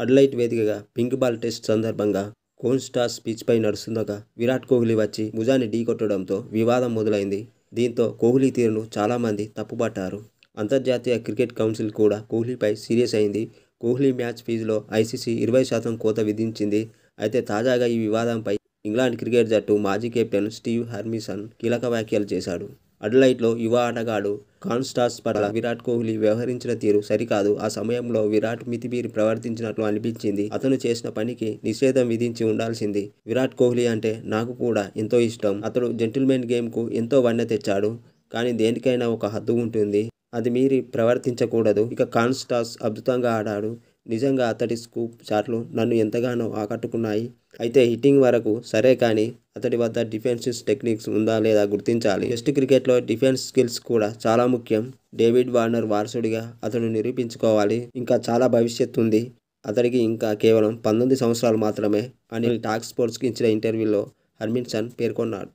Adelaide వేదికగా pink ball test సందర్భంగా Kohli star పిచ్పై నడుస్తుండగా Virat Kohli వచ్చి భుజాన్ని ఢీకొట్టడంతో వివాదం మొదలైంది. దీంతో కోహ్లీ తీరును చాలామంది తప్పుపట్టారు. అంతర్జాతీయ క్రికెట్ కౌన్సిల్ కూడా కోహ్లీపై సీరియస్ అయింది. కోహ్లీ మ్యాచ్ ఫీజులో ఐసీసీ 20% కోత విధించింది. అయితే తాజాగా ఈ వివాదంపై ఇంగ్లాండ్ క్రికెట్ జట్టు మాజీ కెప్టెన్ స్టీవ్ హర్మిసన్ కీలక వ్యాఖ్యలు చేశాడు. అడిలైడ్లో యువ ఆటగాడు ఖాన్ స్టార్స్ పట్ల విరాట్ కోహ్లీ వ్యవహరించిన తీరు సరికాదు. ఆ సమయంలో విరాట్ మితిమీరి ప్రవర్తించినట్లు అనిపించింది. అతను చేసిన పనికి నిషేధం విధించి ఉండాల్సింది. విరాట్ కోహ్లీ అంటే నాకు కూడా ఎంతో ఇష్టం. అతడు జెంటిల్మెన్ గేమ్కు ఎంతో వన్నె తెచ్చాడు. కానీ దేనికైనా ఒక హద్దు ఉంటుంది. అది మీరి ప్రవర్తించకూడదు. ఇక ఖాన్ స్టార్స్ అద్భుతంగా ఆడాడు. నిజంగా అతడి స్కూప్ షాట్లు నన్ను ఎంతగానో ఆకట్టుకున్నాయి. అయితే హిట్టింగ్ వరకు సరే, కానీ అతడి వద్ద డిఫెన్సివ్ టెక్నిక్స్ ఉందా లేదా గుర్తించాలి. టెస్ట్ క్రికెట్లో డిఫెన్స్ స్కిల్స్ కూడా చాలా ముఖ్యం. డేవిడ్ వార్నర్ వారసుడిగా అతడు నిరూపించుకోవాలి. ఇంకా చాలా భవిష్యత్తు ఉంది అతడికి. ఇంకా కేవలం 19 సంవత్సరాలు మాత్రమే అని టాక్ స్పోర్ట్స్కి ఇచ్చిన ఇంటర్వ్యూలో హర్మిసన్ పేర్కొన్నాడు.